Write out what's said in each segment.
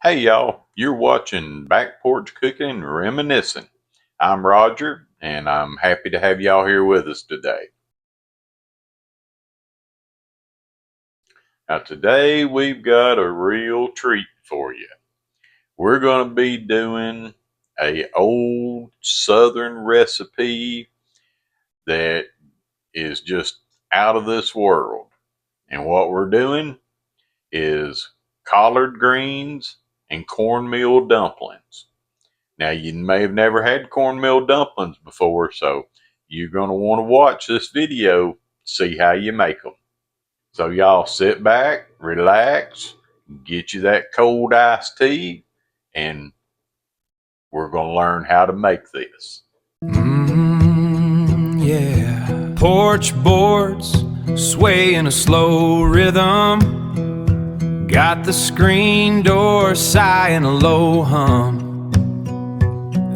Hey y'all, you're watching Back Porch Cooking and Reminiscing. I'm Roger, and I'm happy to have y'all here with us today. Now today we've got a real treat for you. We're going to be doing a old Southern recipe that is just out of this world. And what we're doing is collard greens and cornmeal dumplings. Now, you may have never had cornmeal dumplings before, so you're going to want to watch this video to see how you make them. So, y'all sit back, relax, get you that cold iced tea, and we're going to learn how to make this. Yeah. Porch boards sway in a slow rhythm. Got the screen door sighing a low hum.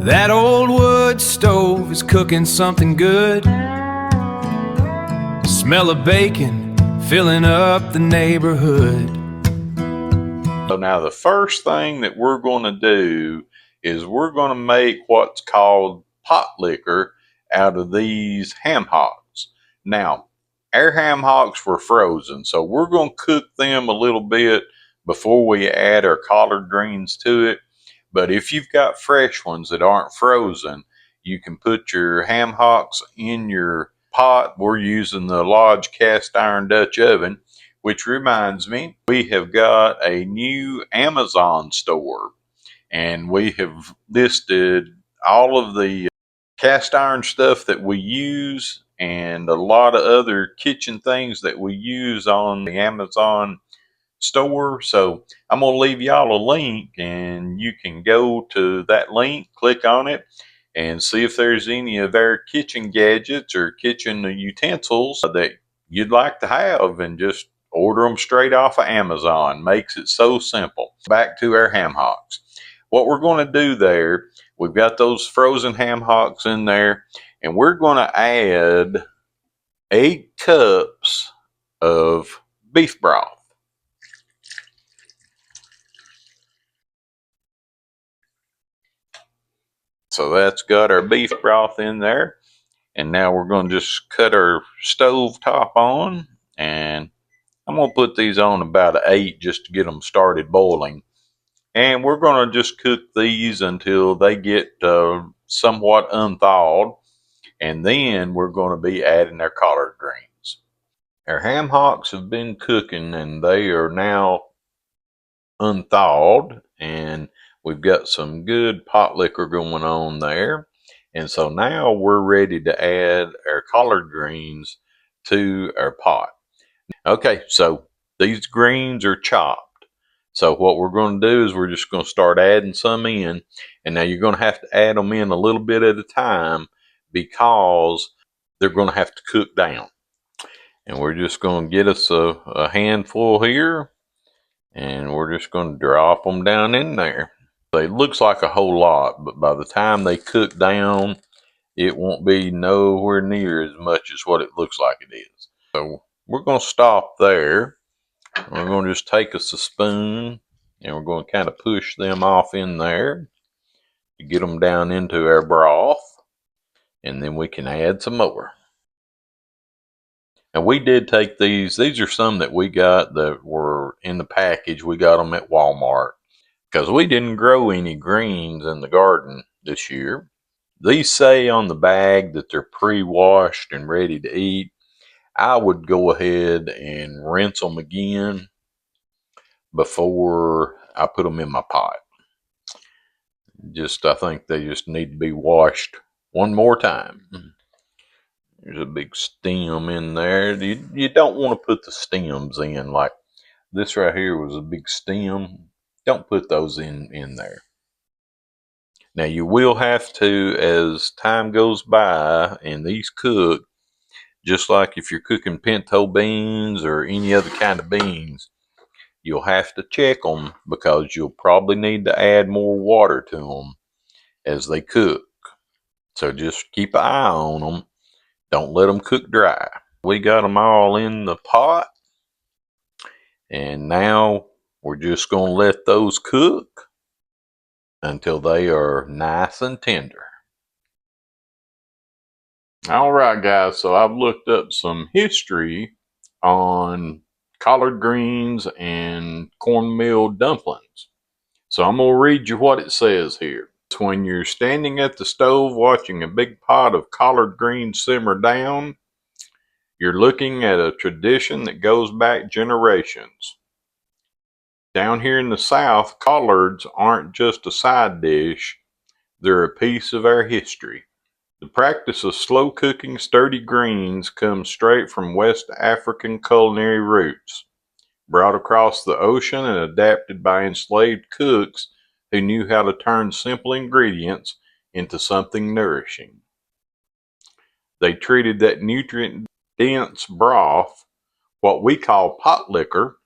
That old wood stove is cooking something good. Smell of bacon filling up the neighborhood. So now the first thing that we're going to do is we're going to make what's called pot liquor out of these ham hocks. Now, our ham hocks were frozen, so we're going to cook them a little bit before we add our collard greens to it. But if you've got fresh ones that aren't frozen, you can put your ham hocks in your pot. We're using the Lodge cast iron Dutch oven, which reminds me, we have got a new Amazon store, and we have listed all of the cast iron stuff that we use and a lot of other kitchen things that we use on the Amazon store. So I'm going to leave y'all a link, and you can go to that link, click on it, and see if there's any of our kitchen gadgets or kitchen utensils that you'd like to have, and just order them straight off of Amazon. Makes it so simple. Back to our ham hocks. What we're going to do there, we've got those frozen ham hocks in there, and we're going to add 8 cups of beef broth. So that's got our beef broth in there. And now we're going to just cut our stove top on, and I'm going to put these on about an 8 just to get them started boiling. And we're going to just cook these until they get somewhat unthawed. And then we're going to be adding our collard greens. Our ham hocks have been cooking, and they are now unthawed, and we've got some good pot liquor going on there. And so now we're ready to add our collard greens to our pot. Okay, so these greens are chopped. So what we're going to do is we're just going to start adding some in. And now you're going to have to add them in a little bit at a time, because they're going to have to cook down. And we're just going to get us a handful here, and we're just going to drop them down in there. It looks like a whole lot, but by the time they cook down, it won't be nowhere near as much as what it looks like it is. So we're going to stop there. We're going to just take us a spoon, and we're going to kind of push them off in there to get them down into our broth, and then we can add some more. And we did take these are some that we got that were in the package. We got them at Walmart because we didn't grow any greens in the garden this year. These say on the bag that they're pre-washed and ready to eat. I would go ahead and rinse them again before I put them in my pot. I think they just need to be washed one more time. There's a big stem in there. You don't want to put the stems in. Like this right here was a big stem. Don't put those in there. Now you will have to, as time goes by and these cook, just like if you're cooking pinto beans or any other kind of beans, you'll have to check them, because you'll probably need to add more water to them as they cook. So just keep an eye on them. Don't let them cook dry. We got them all in the pot, and now We're just going to let those cook until they are nice and tender. All right, guys, so I've looked up some history on collard greens and cornmeal dumplings. So I'm going to read you what it says here. When you're standing at the stove watching a big pot of collard greens simmer down, you're looking at a tradition that goes back generations. Down here in the South, collards aren't just a side dish, they're a piece of our history. The practice of slow cooking sturdy greens comes straight from West African culinary roots, brought across the ocean and adapted by enslaved cooks who knew how to turn simple ingredients into something nourishing. They treated that nutrient-dense broth, what we call pot liquor,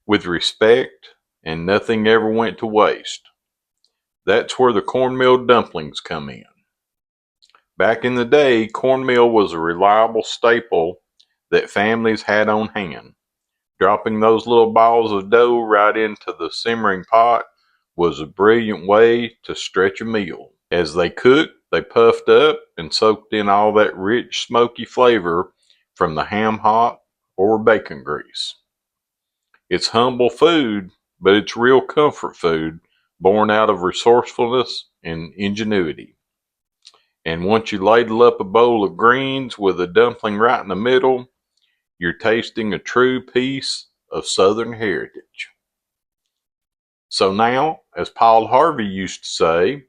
with respect, and nothing ever went to waste. That's where the cornmeal dumplings come in. Back in the day, cornmeal was a reliable staple that families had on hand. Dropping those little balls of dough right into the simmering pot was a brilliant way to stretch a meal. As they cooked, they puffed up and soaked in all that rich, smoky flavor from the ham hock or bacon grease. It's humble food, but it's real comfort food, born out of resourcefulness and ingenuity. And once you ladle up a bowl of greens with a dumpling right in the middle, you're tasting a true piece of Southern heritage. So now, as Paul Harvey used to say,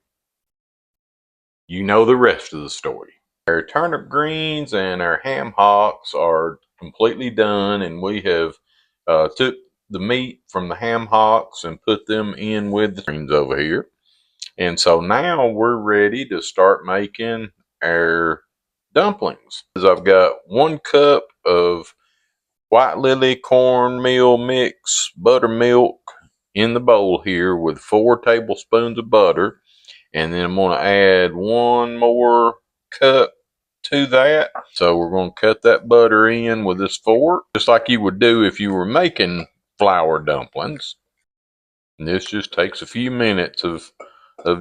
you know the rest of the story. Our turnip greens and our ham hocks are completely done, and we have took the meat from the ham hocks and put them in with the greens over here. And so now we're ready to start making our dumplings. I've got 1 cup of white lily cornmeal mix buttermilk in the bowl here with 4 tablespoons of butter. And then I'm going to add 1 more cup to that. So we're going to cut that butter in with this fork, just like you would do if you were making flour dumplings. And this just takes a few minutes of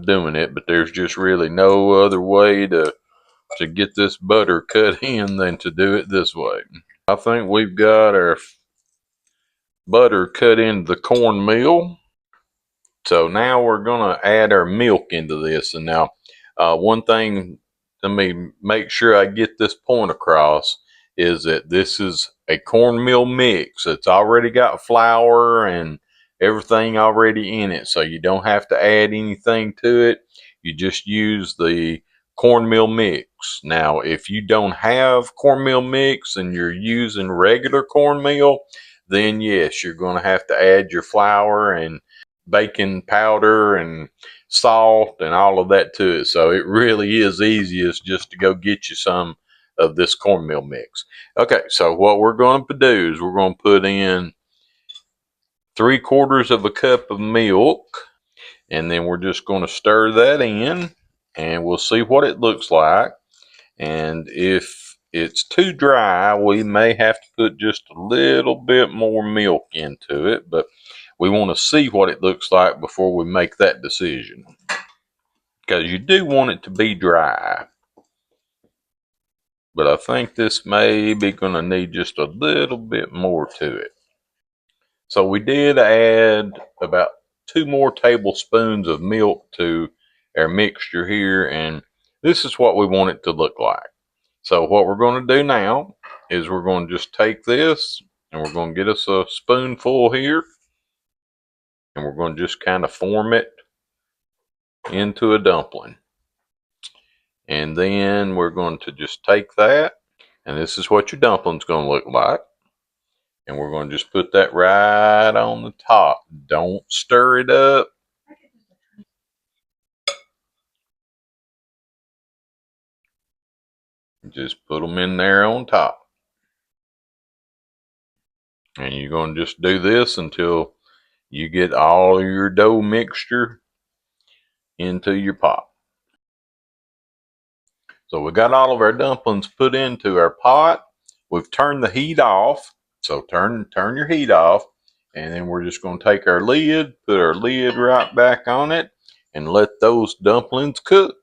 doing it, but there's just really no other way to get this butter cut in than to do it this way. I think we've got our butter cut into the cornmeal. So now we're going to add our milk into this. And now, one thing, let me make sure I get this point across, is that this is a cornmeal mix. It's already got flour and everything already in it. So you don't have to add anything to it. You just use the cornmeal mix. Now, if you don't have cornmeal mix and you're using regular cornmeal, then yes, you're going to have to add your flour and baking powder and salt and all of that to it. So it really is easiest just to go get you some of this cornmeal mix. Okay, so what we're going to do is we're going to put in 3/4 of a cup of milk, and then we're just going to stir that in, and we'll see what it looks like. And if it's too dry, we may have to put just a little bit more milk into it, but we want to see what it looks like before we make that decision, because you do want it to be dry. But I think this may be going to need just a little bit more to it. So we did add about 2 more tablespoons of milk to our mixture here, and this is what we want it to look like. So what we're going to do now is we're going to just take this and we're going to get us a spoonful here, and we're going to just kind of form it into a dumpling. And then we're going to just take that, and this is what your dumpling's going to look like. And we're going to just put that right on the top. Don't stir it up. Just put them in there on top. And you're going to just do this until you get all your dough mixture into your pot. So we got all of our dumplings put into our pot. We've turned the heat off. So turn your heat off. And then we're just going to take our lid, put our lid right back on it, and let those dumplings cook.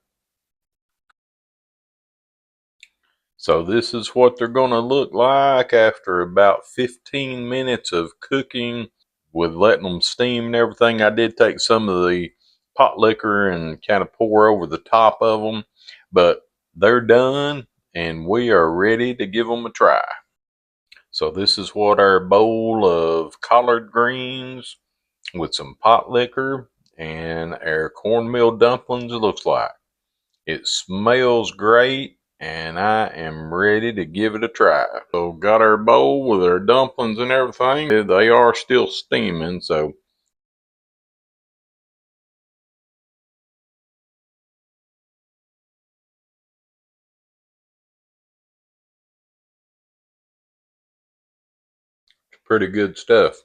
So this is what they're going to look like after about 15 minutes of cooking with letting them steam and everything. I did take some of the pot liquor and kind of pour over the top of them, but they're done and we are ready to give them a try. So this is what our bowl of collard greens with some pot liquor and our cornmeal dumplings looks like. It smells great and I am ready to give it a try. So got our bowl with our dumplings and everything. They are still steaming, so it's pretty good stuff.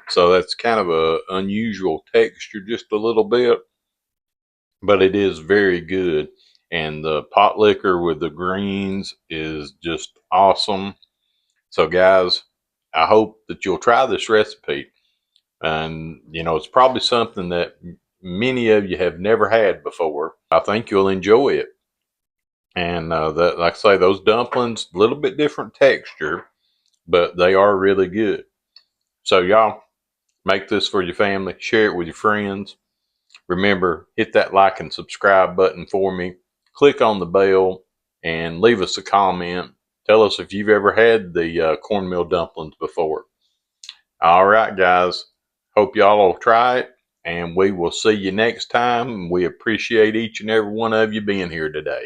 So that's kind of a unusual texture, just a little bit, but it is very good. And the pot liquor with the greens is just awesome. So guys, I hope that you'll try this recipe. And, it's probably something that many of you have never had before. I think you'll enjoy it. And that, like I say, those dumplings, a little bit different texture, but they are really good. So y'all, make this for your family. Share it with your friends. Remember, hit that like and subscribe button for me. Click on the bell and leave us a comment. Tell us if you've ever had the cornmeal dumplings before. All right, guys. Hope y'all will try it, and we will see you next time. We appreciate each and every one of you being here today.